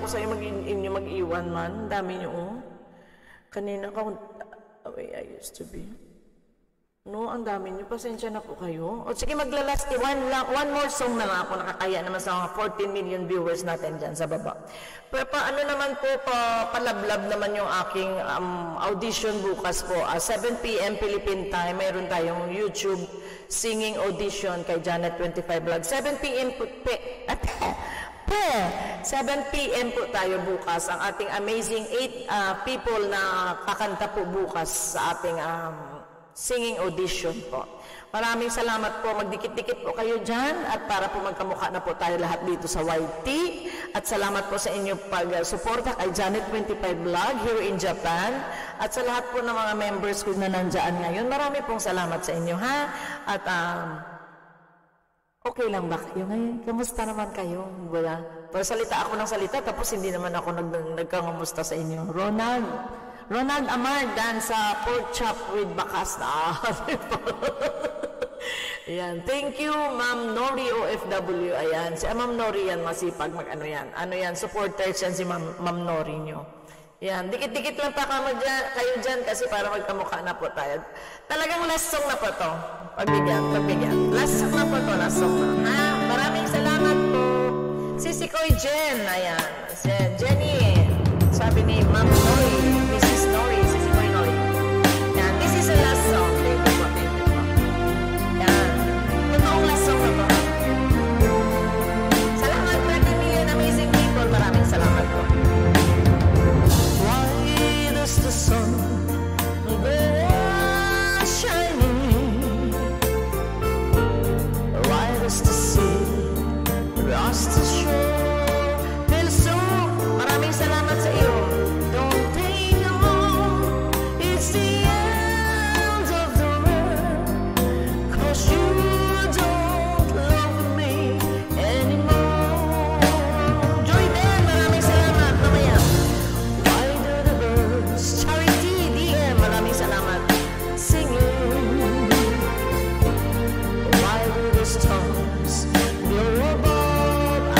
ako sa inyo mag-iwan man. Dami nyo, oh. Kanina ka, the way I used to be. No, ang dami nyo. Pasensya na po kayo. O sige, maglalast. One more song na lang ako. Nakakaya naman sa mga 14 million viewers natin dyan sa baba. Pero paano naman po, palablab naman yung aking audition bukas po. 7 p.m. Philippine time, mayroon tayong YouTube singing audition kay Janet 25 Vlog. 7 p.m. po, 7 p.m. po tayo bukas. Ang ating amazing 8 people na kakanta po bukas sa ating singing audition po. Maraming salamat po. Magdikit-dikit po kayo dyan at para po magkamukha na po tayo lahat dito sa YT. At salamat po sa inyo pag-suporta kay Janet 25 Vlog here in Japan. At sa lahat po ng mga members ko na nandyan ngayon. Marami pong salamat sa inyo, ha? At okay lang ba kayo ngayon? Kamusta naman kayo? Wala. Pero salita ako ng salita tapos hindi naman ako nagkangamusta sa inyo. Ronald Amar, dan sa pork chop with bakas na. Ayan. Thank you, Ma'am Nori OFW. Ayan. Si Ma'am Nori yan, masipag mag-ano yan. Ano yan, supporters yan si Ma'am Nori nyo. Ayan. Dikit-dikit lang pa kayo dyan kasi para magkamukha na po tayo. Talagang last song na po to. Pagbigyan. Last song na po to, last song na. Ha? Maraming salamat po. Si Koy Jen. Ayan. Si Jenny. Sabi ni Ma'am Nori. Mrs. Nori. Si Koy Nori. Ayan. This is the last song. Thank you po. Ayan. Totoong last song na po. Salamat 30 million amazing people. Maraming salamat po. Why does the sun go on shining? Why does the sea rush the shore? Feel so. Maraming salamat sa iyo. Don't they know it's the end of the world? 'Cause you don't love me anymore. Joy Dan, maraming salamat. Mamaya. Why do the birds? Charity DM, maraming salamat. Singing. Why do the stars glow above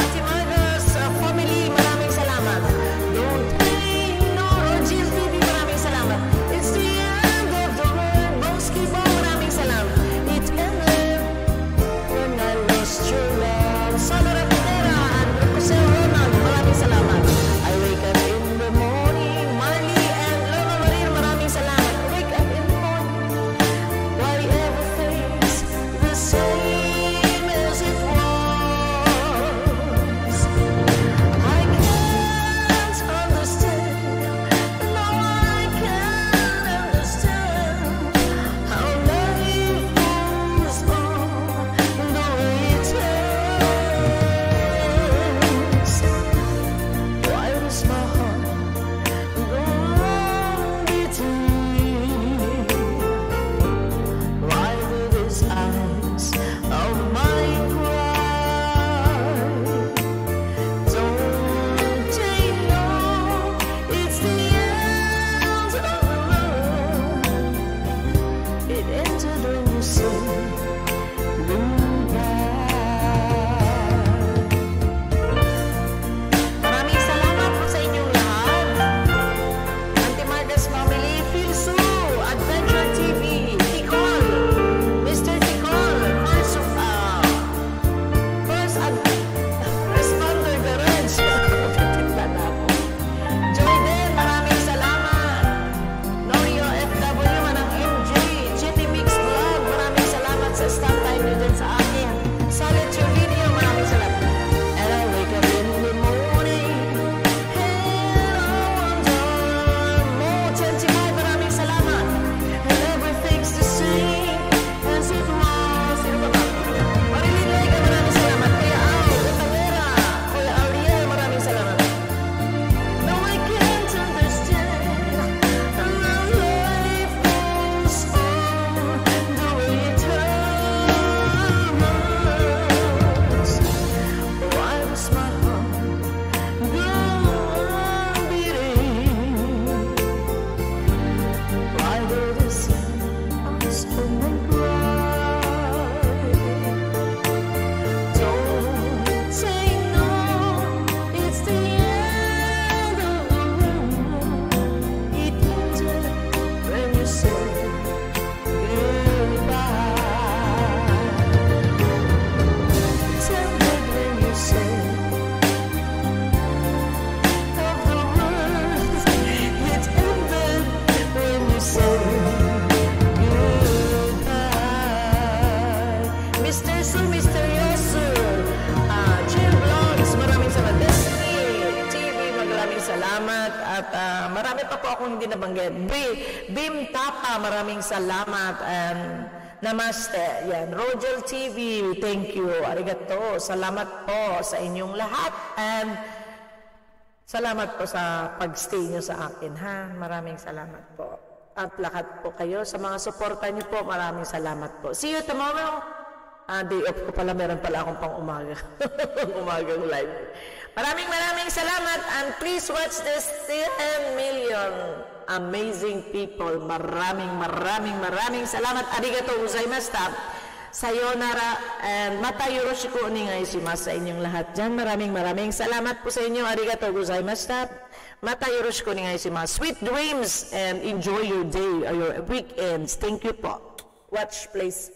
Marami pa po akong hindi nabanggit. Bim Tapa, maraming salamat. And namaste. Yan. Rogel TV, thank you. Arigato. Salamat po sa inyong lahat. And salamat po sa pagstay nyo sa akin, ha? Maraming salamat po. At lahat po kayo, sa mga suporta nyo po, maraming salamat po. See you tomorrow. Day off ko pala, meron pala akong pang umaga. Umagang live. Maraming salamat. And please watch this 10 million amazing people. Maraming salamat. Arigatou gozaimashita. Sayonara and mata yoroshiku onegaishimasu sa inyong lahat dyan. Maraming salamat po sa inyo. Arigatou gozaimashita. Mata yoroshiku onegaishimasu. Sweet dreams and enjoy your day or your weekends. Thank you po. Watch, please.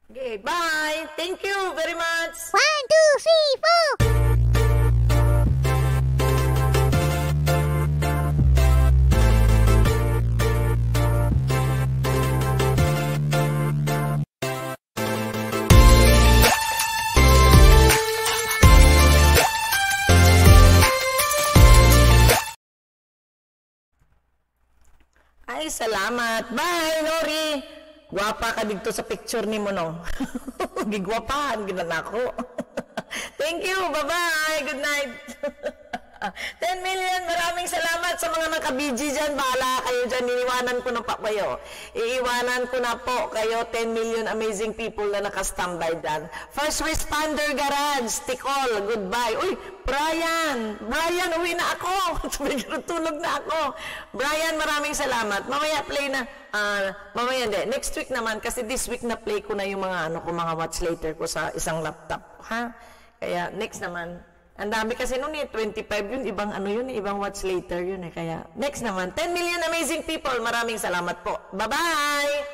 Okay, bye. Thank you very much. 1, 2, 3, 4. Ay, salamat. Bye, Nori. Gwapa ka dito sa picture ni mo, no? Gigwapahan, ginanako. Thank you. Bye-bye. Good night. 10 million. Maraming salamat sa mga naka-BG dyan. Bahala kayo dyan. Iiwanan ko na pa kayo. Iiwanan ko na po kayo. 10 million amazing people na naka-standby dyan. First Responder Garage. Tikol. Goodbye. Uy, Brian, uwi na ako. Tulog na ako. Brian, maraming salamat. Mamaya play na. Mamaya hindi. Next week naman, kasi this week na play ko na yung mga mga watch later ko sa isang laptop. Ha? Kaya next naman. Ang dami kasi noon 25 yun. Ibang ibang watch later yun eh. Kaya next naman, 10 million amazing people. Maraming salamat po. Bye-bye!